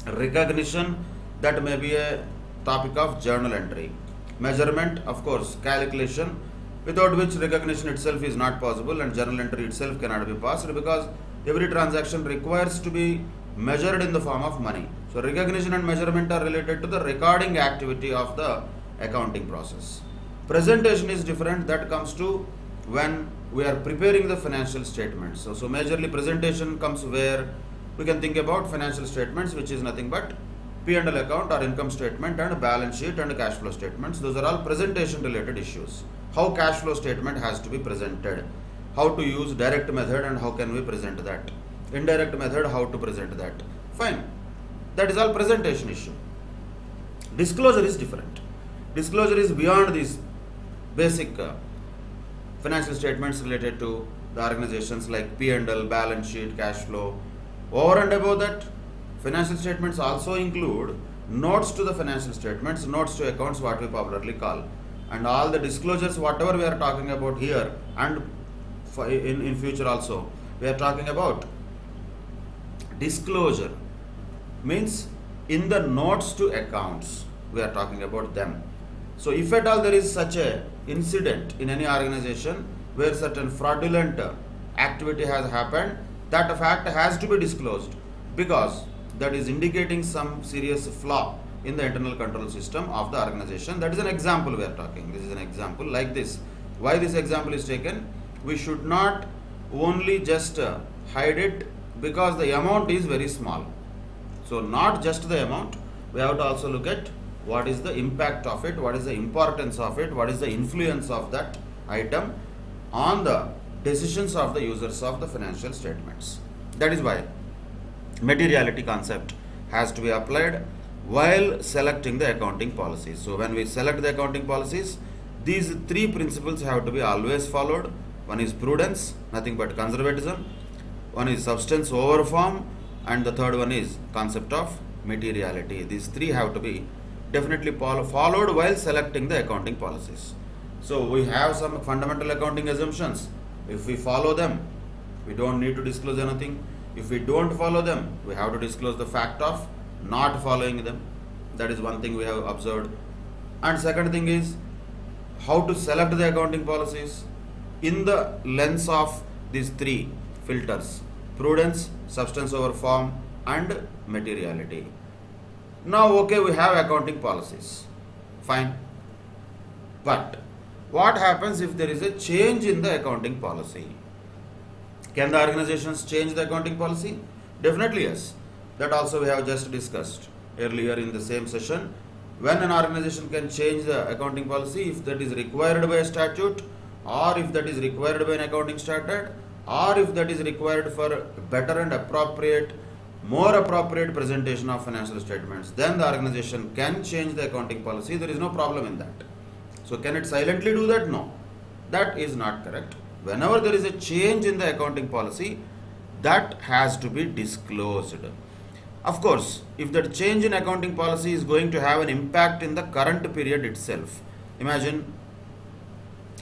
recognition, that may be a topic of journal entry. Measurement, of course, calculation, without which recognition itself is not possible, and journal entry itself cannot be passed, because every transaction requires to be measured in the form of money. So recognition and measurement are related to the recording activity of the accounting process. Presentation is different. That comes to when we are preparing the financial statements. So majorly presentation comes where we can think about financial statements, which is nothing but P&L account or income statement and balance sheet and cash flow statements. Those are all presentation related issues. How cash flow statement has to be presented, how to use direct method and how can we present that, indirect method, how to present that. Fine, that is all presentation issue. Disclosure is different. Disclosure is beyond these basic financial statements related to the organizations like P&L, balance sheet, cash flow. Over and above that, financial statements also include notes to the financial statements, notes to accounts, what we popularly call, and all the disclosures, whatever we are talking about here and in future also, we are talking about disclosure means in the notes to accounts we are talking about them. So if at all there is such a incident in any organization where certain fraudulent activity has happened, that fact has to be disclosed, because that is indicating some serious flaw in the internal control system of the organization. That is an example we are talking. This is an example like this. Why this example is taken? We should not only just hide it because the amount is very small. So not just the amount, we have to also look at what is the impact of it, what is the importance of it, what is the influence of that item on the decisions of the users of the financial statements. That is why materiality concept has to be applied while selecting the accounting policies. So when we select the accounting policies, these three principles have to be always followed. One is prudence, nothing but conservatism. One is substance over form, and the third one is concept of materiality. These three have to be definitely followed while selecting the accounting policies. So we have some fundamental accounting assumptions. If we follow them, we don't need to disclose anything. If we don't follow them, we have to disclose the fact of not following them. That is one thing we have observed. And second thing is how to select the accounting policies in the lens of these three filters: prudence, substance over form, and materiality. Now, okay, we have accounting policies. Fine. But what happens if there is a change in the accounting policy? Can the organizations change the accounting policy? Definitely yes. That also we have just discussed earlier in the same session. When an organization can change the accounting policy, if that is required by a statute, or if that is required by an accounting standard, or if that is required for better and appropriate, more appropriate presentation of financial statements, then the organization can change the accounting policy. There is no problem in that. So can it silently do that? No. That is not correct. Whenever there is a change in the accounting policy, that has to be disclosed. Of course, if that change in accounting policy is going to have an impact in the current period itself, imagine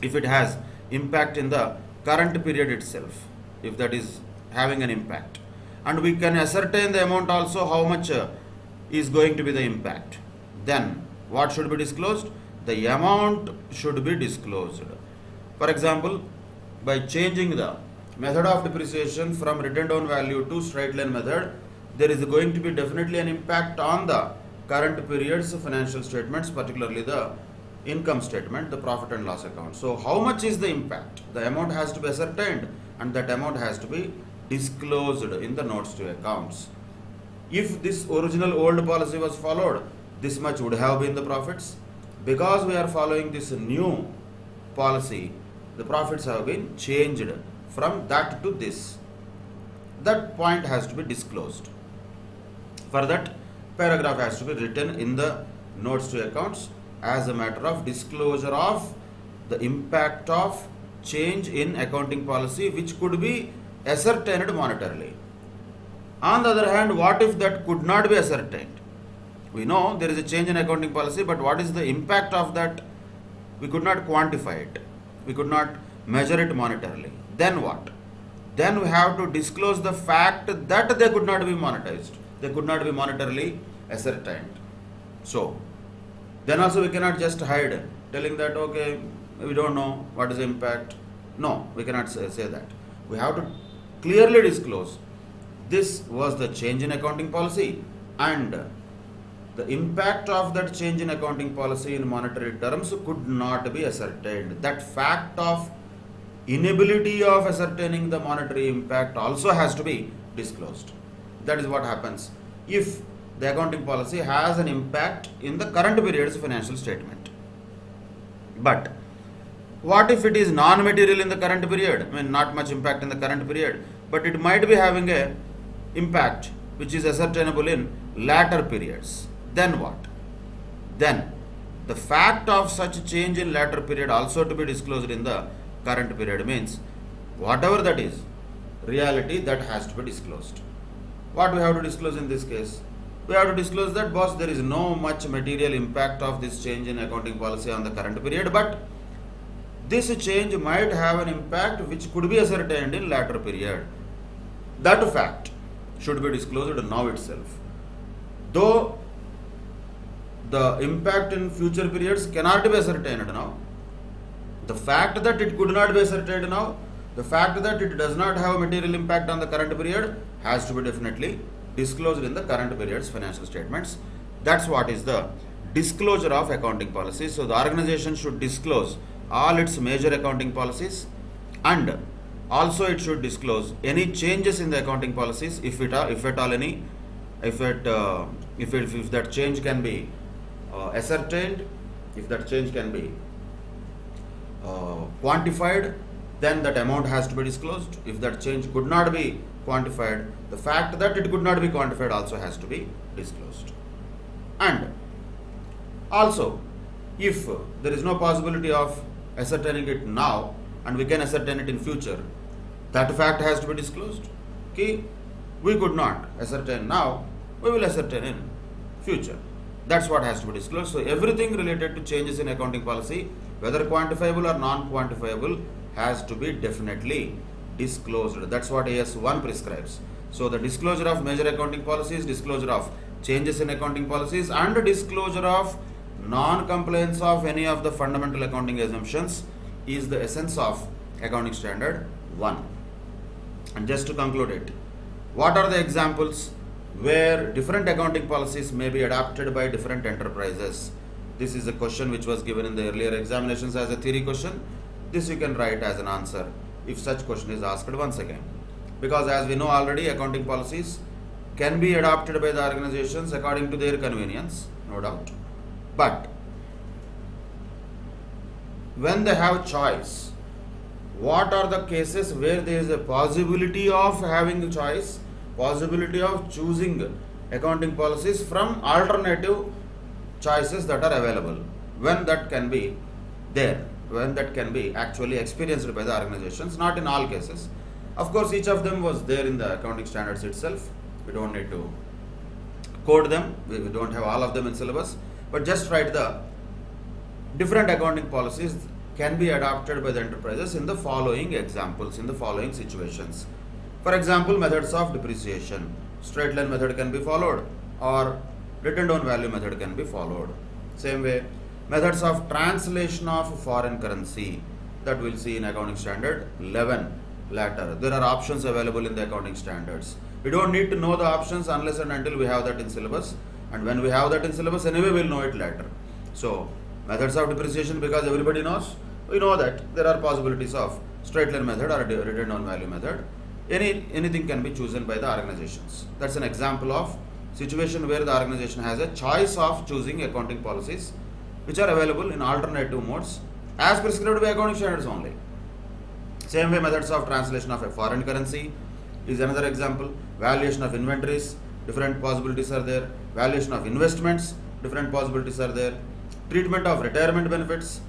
if it has impact in the current period itself, if that is having an impact, and we can ascertain the amount also how much is going to be the impact, then what should be disclosed? The amount should be disclosed. For example, by changing the method of depreciation from written down value to straight line method, there is going to be definitely an impact on the current period's financial statements, particularly the income statement, the profit and loss account. So how much is the impact? The amount has to be ascertained, and that amount has to be disclosed in the notes to accounts. If this original old policy was followed, this much would have been the profits. Because we are following this new policy, the profits have been changed from that to this. That point has to be disclosed. For that, paragraph has to be written in the notes to accounts as a matter of disclosure of the impact of change in accounting policy, which could be ascertained monetarily. On the other hand, what if that could not be ascertained? We know there is a change in accounting policy, but what is the impact of that? We could not quantify it. We could not measure it monetarily. Then what? Then we have to disclose the fact that they could not be monetized. They could not be monetarily ascertained. So, then also we cannot just hide, telling that, okay, we don't know what is the impact. No, we cannot say that. We have to clearly disclose this was the change in accounting policy, and the impact of that change in accounting policy in monetary terms could not be ascertained. That fact of inability of ascertaining the monetary impact also has to be disclosed. That is what happens if the accounting policy has an impact in the current period's financial statement. But what if it is non-material in the current period? I mean, not much impact in the current period, but it might be having a impact which is ascertainable in latter periods. Then what? Then the fact of such change in latter period also to be disclosed in the current period means whatever that is, reality, that has to be disclosed. What we have to disclose in this case? We have to disclose that, boss, there is no much material impact of this change in accounting policy on the current period, but this change might have an impact which could be ascertained in latter period. That fact should be disclosed now itself. Though the impact in future periods cannot be ascertained now, the fact that it could not be ascertained now, the fact that it does not have material impact on the current period has to be definitely disclosed in the current period's financial statements. That's what is the disclosure of accounting policies. So the organization should disclose all its major accounting policies, and also it should disclose any changes in the accounting policies, if at all any, if that change can be ascertained, if that change can be quantified, then that amount has to be disclosed. If that change could not be quantified, the fact that it could not be quantified also has to be disclosed. And also, if there is no possibility of ascertaining it now and we can ascertain it in future, that fact has to be disclosed. Okay? We could not ascertain now, we will ascertain in future. That's what has to be disclosed. So everything related to changes in accounting policy, whether quantifiable or non-quantifiable, has to be definitely disclosed. That's what AS1 prescribes. So the disclosure of major accounting policies, disclosure of changes in accounting policies, and disclosure of non-compliance of any of the fundamental accounting assumptions is the essence of accounting standard 1. And just to conclude it, what are the examples where different accounting policies may be adopted by different enterprises? This is a question which was given in the earlier examinations as a theory question. This you can write as an answer if such question is asked once again. Because as we know already, accounting policies can be adopted by the organizations according to their convenience, no doubt. But when they have choice, what are the cases where there is a possibility of having a choice, possibility of choosing accounting policies from alternative choices that are available, when that can be there, when that can be actually experienced by the organizations, not in all cases. Of course, each of them was there in the accounting standards itself. We don't need to code them, we don't have all of them in syllabus, but just write the different accounting policies can be adopted by the enterprises in the following examples, in the following situations. For example, methods of depreciation. Straight line method can be followed, or written down value method can be followed. Same way, methods of translation of foreign currency, that we'll see in accounting standard 11 later. There are options available in the accounting standards. We don't need to know the options unless and until we have that in syllabus, and when we have that in syllabus, anyway we'll know it later. So methods of depreciation, because everybody knows, we know that there are possibilities of straight line method or written down value method. Anything can be chosen by the organizations. That's an example of situation where the organization has a choice of choosing accounting policies which are available in alternative modes as prescribed by accounting standards only. Same way, methods of translation of a foreign currency is another example. Valuation of inventories, different possibilities are there. Valuation of investments, different possibilities are there. Treatment of retirement benefits,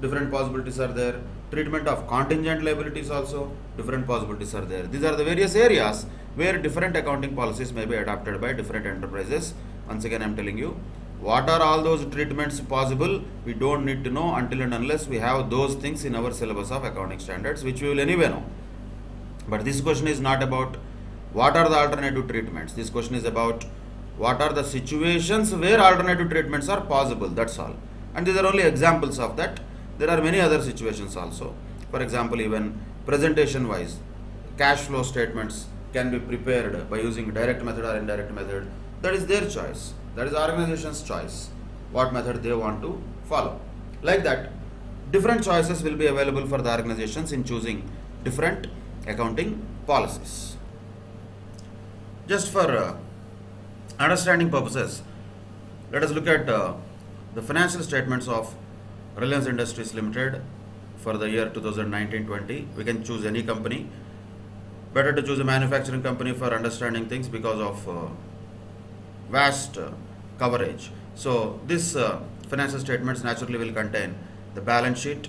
different possibilities are there. Treatment of contingent liabilities also, different possibilities are there. These are the various areas where different accounting policies may be adopted by different enterprises. Once again, I am telling you, what are all those treatments possible? We don't need to know until and unless we have those things in our syllabus of accounting standards, which we will anyway know. But this question is not about what are the alternative treatments. This question is about what are the situations where alternative treatments are possible. That's all. And these are only examples of that. There are many other situations also. For example, even presentation wise, cash flow statements can be prepared by using direct method or indirect method. That is their choice. That is organization's choice, what method they want to follow. Like that, different choices will be available for the organizations in choosing different accounting policies. Just for understanding purposes, let us look at the financial statements of Reliance Industries Limited for the year 2019-20. We can choose any company. Better to choose a manufacturing company for understanding things because of vast coverage. So this financial statements naturally will contain the balance sheet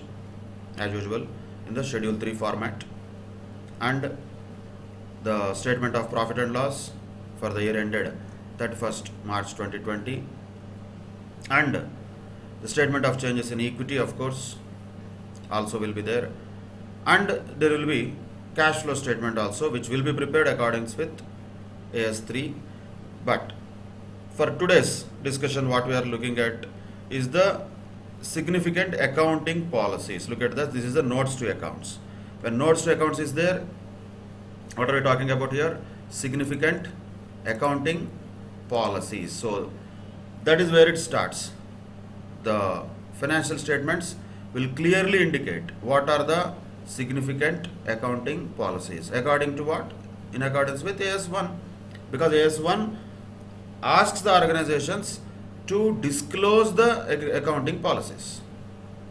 as usual in the Schedule 3 format, and the statement of profit and loss for the year ended 31st March 2020, and the statement of changes in equity, of course, also will be there, and there will be cash flow statement also, which will be prepared according with AS3. But for today's discussion, what we are looking at is the significant accounting policies. Look at that. This is the notes to accounts. When notes to accounts is there, what are we talking about here? Significant accounting policies. So that is where it starts. The financial statements will clearly indicate what are the significant accounting policies. According to what? In accordance with AS1. Because AS1 asks the organizations to disclose the accounting policies.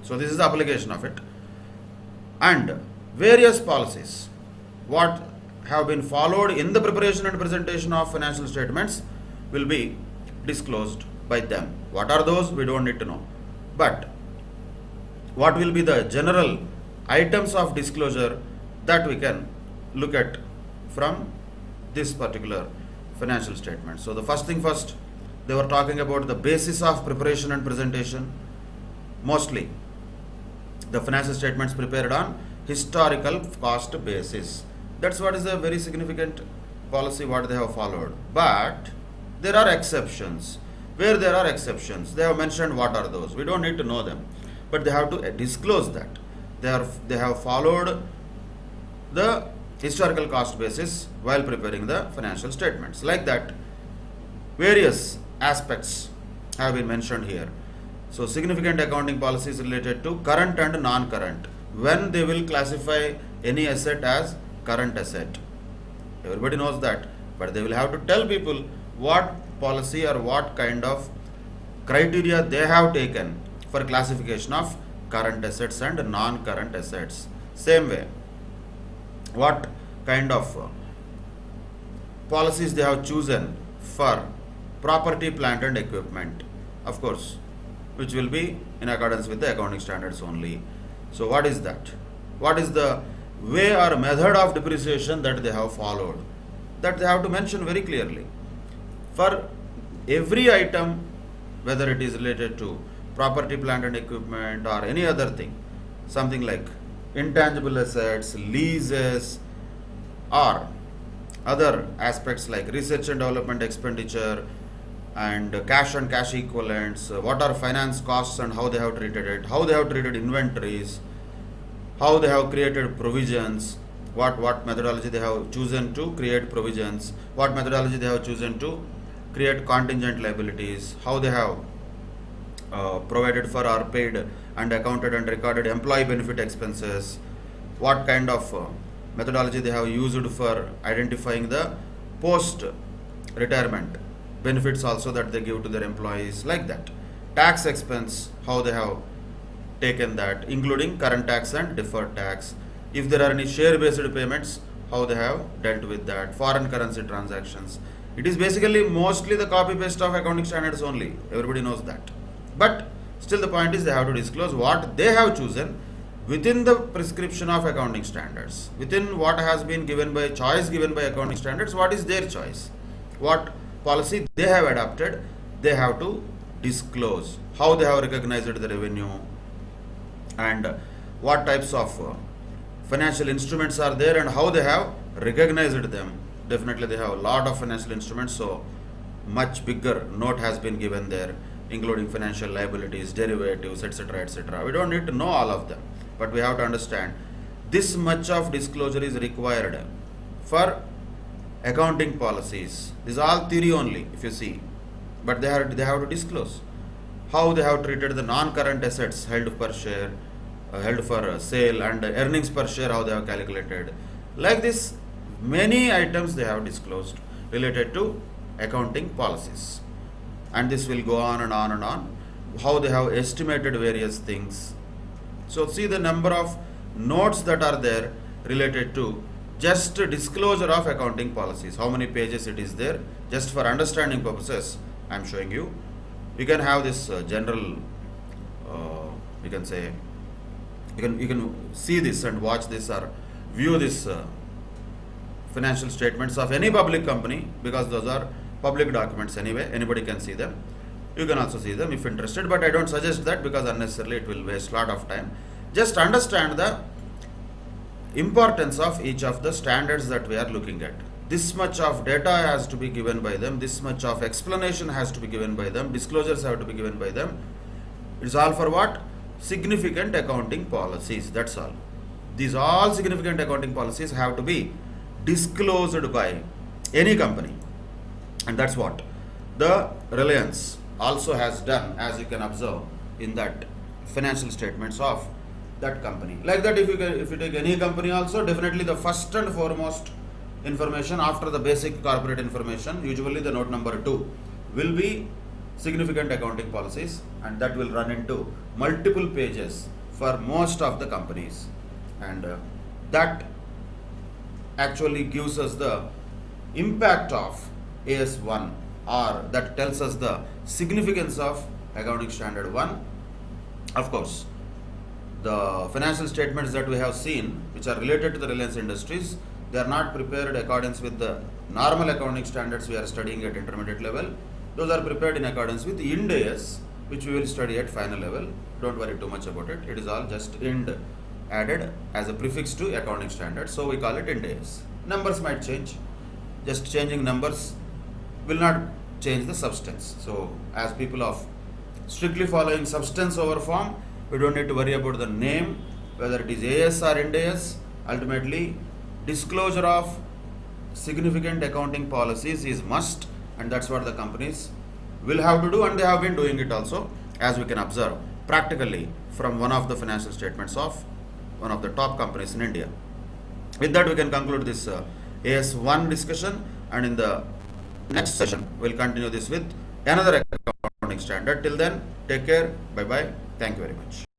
So this is the application of it. And various policies, what have been followed in the preparation and presentation of financial statements, will be disclosed by them. What are those? We don't need to know. But what will be the general items of disclosure that we can look at from this particular financial statement? So the first thing first, they were talking about the basis of preparation and presentation. Mostly the financial statements prepared on historical cost basis. That's what is a very significant policy what they have followed. But there are exceptions. Where there are exceptions, they have mentioned what are those. We don't need to know them, but they have to disclose that they have followed the historical cost basis while preparing the financial statements. Like that, various aspects have been mentioned here. So significant accounting policies related to current and non-current, when they will classify any asset as current asset. Everybody knows that, but they will have to tell people what policy or what kind of criteria they have taken for classification of current assets and non-current assets. Same way, what kind of policies they have chosen for property, plant and equipment, of course, which will be in accordance with the accounting standards only. So what is that? What is the way or method of depreciation that they have followed? That they have to mention very clearly. For every item, whether it is related to property, plant and equipment or any other thing, something like intangible assets, leases or other aspects like research and development expenditure and cash and cash equivalents, what are finance costs and how they have treated it, how they have treated inventories, how they have created provisions, what methodology they have chosen to create provisions, what methodology they have chosen to create contingent liabilities, how they have provided for or paid and accounted and recorded employee benefit expenses, what kind of methodology they have used for identifying the post retirement benefits also that they give to their employees, like that. Tax expense, how they have taken that, including current tax and deferred tax. If there are any share based payments, how they have dealt with that. Foreign currency transactions. It is basically mostly the copy paste of accounting standards only. Everybody knows that. But still the point is they have to disclose what they have chosen within the prescription of accounting standards. Within what has been given by choice given by accounting standards, what is their choice? What policy they have adopted, they have to disclose. How they have recognized the revenue and what types of financial instruments are there and how they have recognized them. Definitely they have a lot of financial instruments, so much bigger note has been given there, including financial liabilities, derivatives, etc., etc. We don't need to know all of them, but we have to understand this much of disclosure is required for accounting policies. This is all theory only, if you see, but they have to disclose how they have treated the non-current assets held per share, held for sale, and earnings per share, how they have calculated. Like this, many items they have disclosed related to accounting policies, and this will go on and on and on. How they have estimated various things. So see the number of notes that are there related to just disclosure of accounting policies. How many pages it is there? Just for understanding purposes, I am showing you. You can have this general. You can say you can see this and watch this or view this financial statements of any public company, because those are public documents anyway. Anybody can see them. You can also see them if interested, but I don't suggest that because unnecessarily it will waste a lot of time. Just understand the importance of each of the standards that we are looking at. This much of data has to be given by them, this much of explanation has to be given by them, disclosures have to be given by them. It's all for what? Significant accounting policies, that's all. These all significant accounting policies have to be disclosed by any company, and that's what the Reliance also has done, as you can observe in that financial statements of that company. Like that, if you take any company also, definitely the first and foremost information after the basic corporate information, usually the note number 2 will be significant accounting policies, and that will run into multiple pages for most of the companies, and that actually gives us the impact of AS1 or that tells us the significance of accounting standard 1. Of course, the financial statements that we have seen, which are related to the Reliance Industries, they are not prepared accordance with the normal accounting standards we are studying at intermediate level. Those are prepared in accordance with Ind AS, which we will study at final level. Don't worry too much about it. It is all just Ind added as a prefix to accounting standards, so we call it Ind AS. Numbers might change. Just changing numbers will not change the substance. So, as people of strictly following substance over form, we don't need to worry about the name, whether it is AS or Ind AS. Ultimately, disclosure of significant accounting policies is must, and that's what the companies will have to do, and they have been doing it also, as we can observe practically from one of the financial statements of one of the top companies in India. With that, we can conclude this AS1 discussion, and in the next session, we'll continue this with another accounting standard. Till then, take care. Bye bye. Thank you very much.